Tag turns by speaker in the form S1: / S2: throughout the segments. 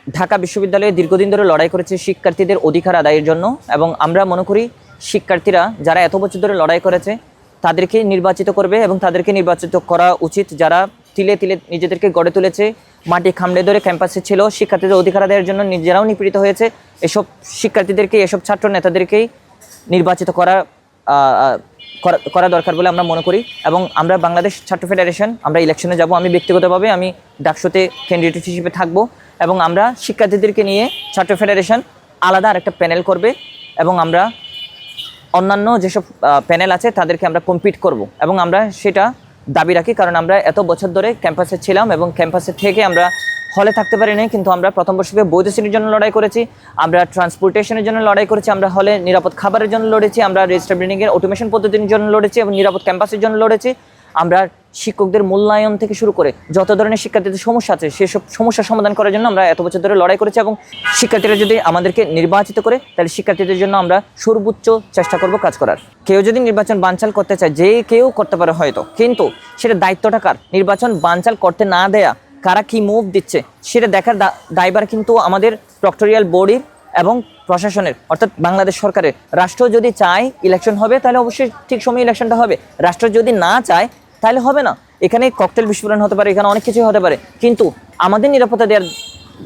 S1: ঢাকা বিশ্ববিদ্যালয়ে দীর্ঘদিন ধরে লড়াই করেছে শিক্ষার্থীদের অধিকার আদায়ের জন্য, এবং আমরা মনে করি শিক্ষার্থীরা যারা এত বছর ধরে লড়াই করেছে তাদেরকে নির্বাচিত করবে এবং তাদেরকে নির্বাচিত করা উচিত যারা তিলে তিলে নিজেদেরকে গড়ে তুলেছে, মাটি খামড়ে ধরে ক্যাম্পাসে ছিল, শিক্ষার্থীদের অধিকার আদায়ের জন্য নিজেরাও নিপীড়িত হয়েছে। এসব শিক্ষার্থীদেরকে, এসব ছাত্র নেতাদেরকেই নির্বাচিত করা দরকার বলে আমরা মনে করি। এবং আমরা বাংলাদেশ ছাত্র ফেডারেশন আমরা ইলেকশনে যাব। আমি ব্যক্তিগতভাবে আমি ডাকসুতে ক্যান্ডিডেট হিসেবে থাকব, এবং আমরা শিক্ষার্থীদেরকে নিয়ে ছাত্র ফেডারেশন আলাদা আরেকটা প্যানেল করবে, এবং আমরা অন্যান্য যেসব প্যানেল আছে তাদেরকে আমরা কম্পিট করব, এবং আমরা সেটা দাবি রাখি। কারণ আমরা এত বছর ধরে ক্যাম্পাসে ছিলাম এবং ক্যাম্পাসে থেকে আমরা হলে থাকতে পারি নাই, কিন্তু আমরা প্রথম বর্ষে বৈধ শ্রেণীর জন্য লড়াই করেছি, আমরা ট্রান্সপোর্টেশনের জন্য লড়াই করেছি, আমরা হলে নিরাপদ খাবারের জন্য লড়েছি, আমরা রেজিস্টার বিল্ডিংয়ের অটোমেশন পদ্ধতির জন্য লড়েছি এবং নিরাপদ ক্যাম্পাসের জন্য লড়েছি। আমরা শিক্ষকদের মূল্যায়ন থেকে শুরু করে যত ধরনের শিক্ষার্থীদের সমস্যা আছে সেসব সমস্যার সমাধান করার জন্য আমরা এত বছর ধরে লড়াই করেছি, এবং শিক্ষার্থীরা যদি আমাদেরকে নির্বাচিত করে তাহলে শিক্ষার্থীদের জন্য আমরা সর্বোচ্চ চেষ্টা করব কাজ করার। কেউ যদি নির্বাচন বানচাল করতে চায়, যে কেউ করতে পারে হয়তো, কিন্তু সেটা দায়িত্বটা কার? নির্বাচন বানচাল করতে না দেয়া, কারা কি মুভ দিচ্ছে সেটা দেখার দায়ভার কিন্তু আমাদের প্রক্টরিয়াল বডির এবং প্রশাসনের, অর্থাৎ বাংলাদেশ সরকারের। রাষ্ট্র যদি চায় ইলেকশন হবে তাহলে অবশ্যই ঠিক সময়ে ইলেকশনটা হবে, রাষ্ট্র যদি না চায় তাহলে হবে না। এখানে ককটেল বিস্ফোরণ হতে পারে, এখানে অনেক কিছুই হতে পারে, কিন্তু আমাদের নিরাপত্তা দেওয়ার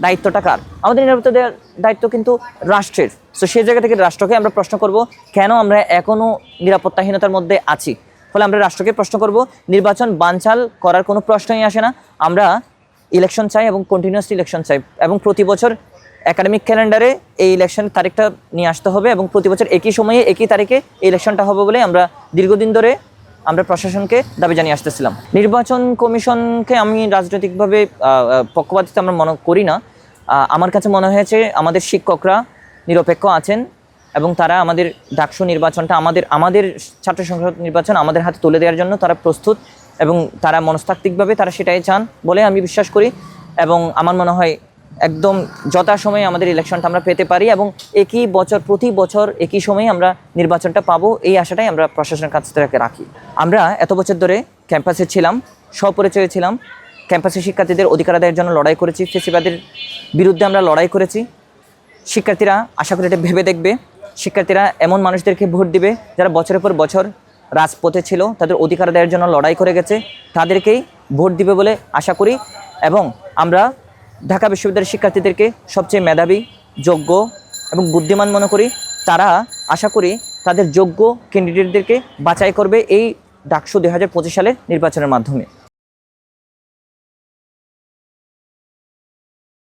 S1: দায়িত্বটা কার? আমাদের নিরাপত্তা দেওয়ার দায়িত্ব কিন্তু রাষ্ট্রের। তো সেই জায়গা থেকে রাষ্ট্রকে আমরা প্রশ্ন করব কেন আমরা এখনও নিরাপত্তাহীনতার মধ্যে আছি। ফলে আমরা রাষ্ট্রকে প্রশ্ন করব, নির্বাচন বানচাল করার কোনো প্রশ্নই আসে না। আমরা ইলেকশন চাই এবং কন্টিনিউয়াসলি ইলেকশন চাই, এবং প্রতি বছর একাডেমিক ক্যালেন্ডারে এই ইলেকশন তারিখটা নিয়ে আসতে হবে, এবং প্রতি বছর একই সময়ে একই তারিখে এই ইলেকশনটা হবে বলে আমরা দীর্ঘদিন ধরে আমরা প্রশাসনকে দাবি জানিয়ে আসতেছিলাম। নির্বাচন কমিশনকে আমি রাজনৈতিকভাবে পক্ষপাতিত্ব আমরা মনে করি না। আমার কাছে মনে হয়েছে আমাদের শিক্ষকরা নিরপেক্ষ আছেন, এবং তারা আমাদের ডাকসু নির্বাচনটা, আমাদের ছাত্র সংসদ নির্বাচন আমাদের হাতে তুলে দেওয়ার জন্য তারা প্রস্তুত, এবং তারা মনস্তাত্ত্বিকভাবে তারা সেটাই চান বলে আমি বিশ্বাস করি। এবং আমার মনে হয় একদম যথাসময়ে আমাদের ইলেকশনটা আমরা পেতে পারি, এবং একই বছর প্রতি বছর একই সময়ে আমরা নির্বাচনটা পাবো, এই আশাটাই আমরা প্রশাসনের কাছ থেকে রাখি। আমরা এত বছর ধরে ক্যাম্পাসে ছিলাম, স্বপরিচয়ে ছিলাম, ক্যাম্পাসে শিক্ষার্থীদের অধিকার আদায়ের জন্য লড়াই করেছি, ফেসিবাদের বিরুদ্ধে আমরা লড়াই করেছি। শিক্ষার্থীরা আশা করি এটা ভেবে দেখবে, শিক্ষার্থীরা এমন মানুষদেরকে ভোট দিবে যারা বছরের পর বছর রাজপথে ছিল, তাদের অধিকার আদায়ের জন্য লড়াই করে গেছে, তাদেরকেই ভোট দিবে বলে আশা করি। এবং আমরা ঢাকা বিশ্ববিদ্যালয়ের শিক্ষার্থীদেরকে সবচেয়ে মেধাবী, যোগ্য এবং বুদ্ধিমান মনে করি। তারা আশা করি তাদের যোগ্য ক্যান্ডিডেটদেরকে বাছাই করবে এই ডাকসু 2025 সালের নির্বাচনের মাধ্যমে।